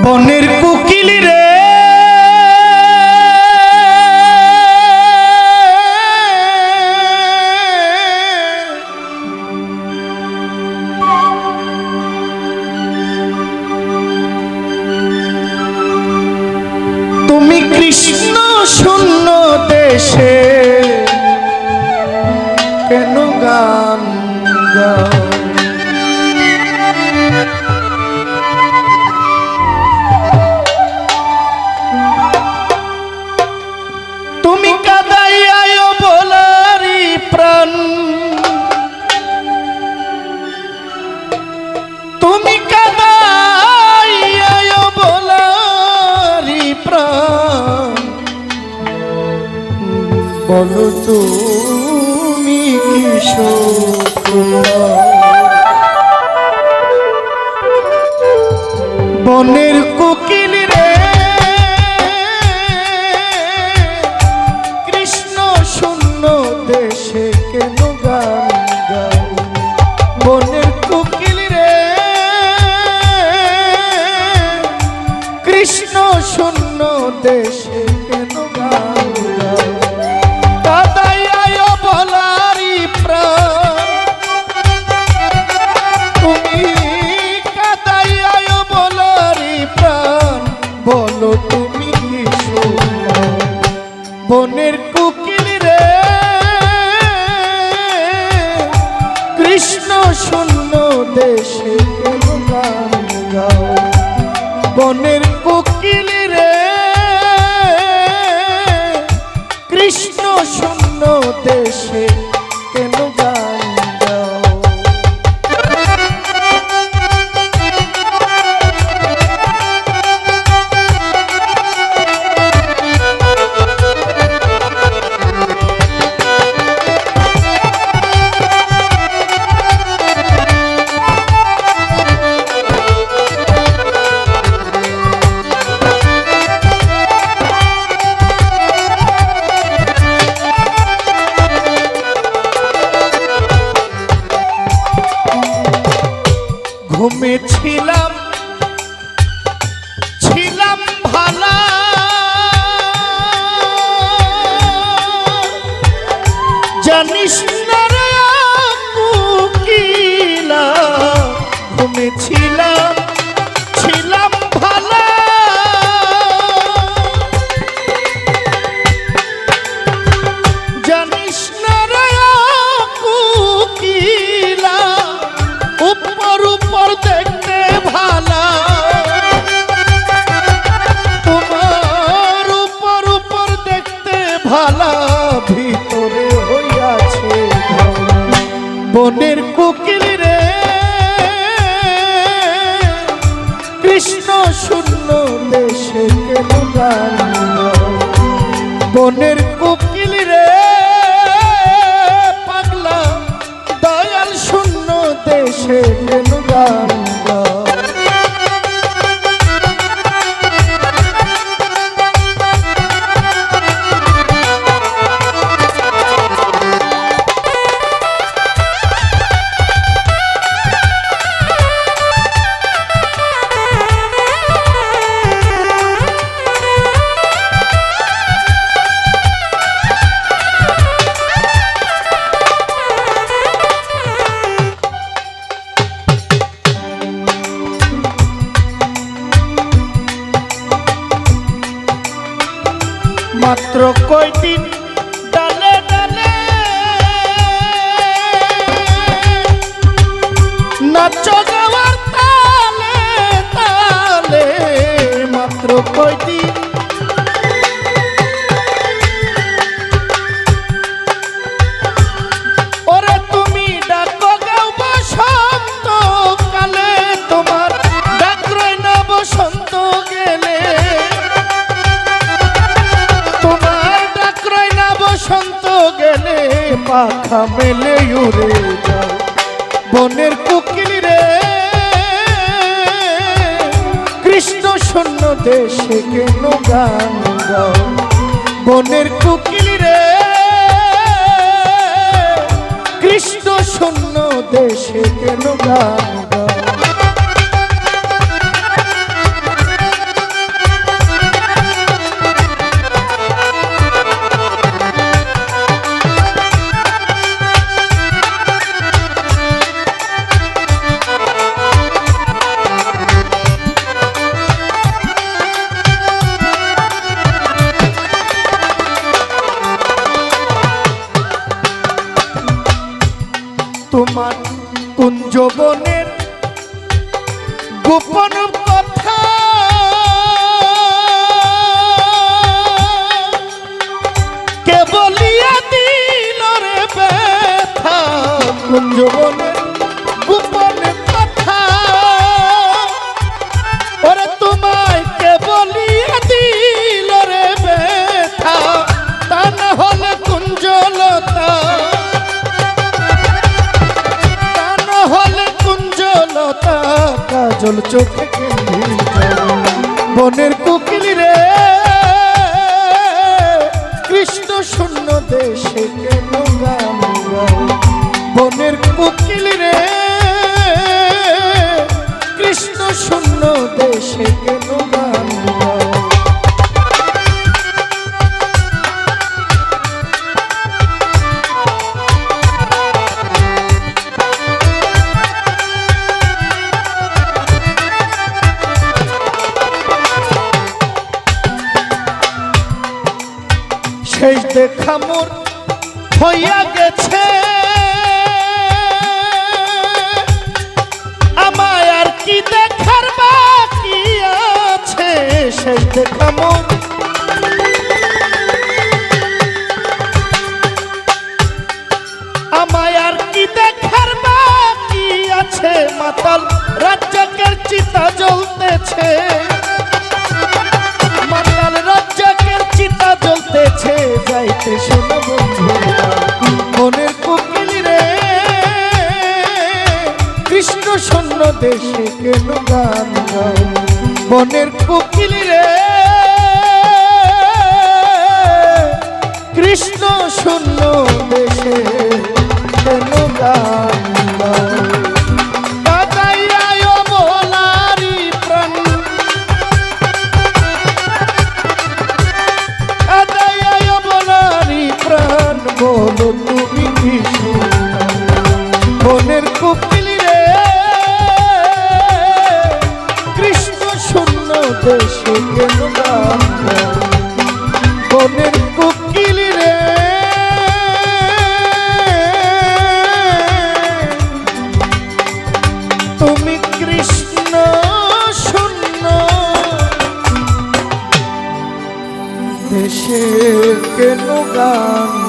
বনের কোকিল রে তুমি কৃষ্ণ শূন্য দেশে কেন গান গাও? তুমি কাদাইয়ায় বলারি প্রাণ, তুমি কাদাইয়ায় বলারি প্রাণ, বলো তুমি কিশোর বনের কোকিল রে কৃষ্ণ শূন্য দেশে কেন গান গাও? বনের কোকিল রে কৃষ্ণ শূন্য দেশে কেন গান গাও? কাদাইয়ায় বলারি প্রাণ, তুমি কাদাইয়ায় বলারি প্রাণ, বলো তুমি কি শোনো? বনের কোকিল রে কৃষ্ণ শূন্য দেশে কেন গান গাও? বনের কোকিল রে কৃষ্ণ শূন্য দেশে কেন গান গাও? ঘুমেছিলাম ছিলাম ভালা, জানিস না রে কোকিলা, ঘুমেছিলাম ছিলাম ভালা, জানিস না রে কোকিলা, উপর উপর দেখতে ভালা, তোমার উপর উপর দেখতে ভালা, ভিতরে হইয়াছে বনের কোকিল রে কৃষ্ণ শূন্য দেশে কেন গান গাও? বনের কোকিল রে পাগলা দয়াল শূন্য দেশে কেন গান গাও? মাত্র কয়দিন ডালে ডালে নাচ গাওয়ার তালে তালে, মাত্র কয়দিন ওরে তুমি ডাকো গাও বসন্ত কালে, তোমার ডাক রয় না বসন্ত গেলে, বসন্ত গেলে পাখা মেলে উড়ে যাও। বনের কোকিল রে কৃষ্ণ শূন্য দেশে কেন গান গাও? বনের কোকিল রে কৃষ্ণ শূন্য দেশে কেন গান গাও? গোপন কথা কে বলিয়া দিল রে ব্যথা কুঞ্জবনের গোপন কথা ওরে তোমায় কে বলিয়া দিল রে ব্যথা তা না হলে কুঞ্জলতা তা না হলে কুঞ্জলতা কাজল চোখে বনের কোকিলি রে কৃষ্ণ শূন্য দেশে কেন গান গাও বনের কোকিলি রে কৃষ্ণ শূন্য দেশে কেন গান গাও শেষ দেখা মোর হইয়া গেছে আমায় আর কি দেখার বাকি আছে শেষ দেখা মোর আমায় আর কি দেখার বাকি আছে মাতাল রাজ্জাকের চিতা জ্বলতেছে মাতাল রাজ্জাকের চিতা জ্বলতেছে যাইতে শোনো বন্ধু মনের কোকিলি রে কৃষ্ণ শূন্য দেশে কেন গান গাও মনের কোকিলি রে কৃষ্ণ শূন্য দেশে কেন গান গাও বলো তুমি কৃষ্ণ মনের কোকিলি রে কৃষ্ণ শূন্য দেশে কেন গান গাও মনের কোকিলি রে তুমি কৃষ্ণ শূন্য দেশে কেন গান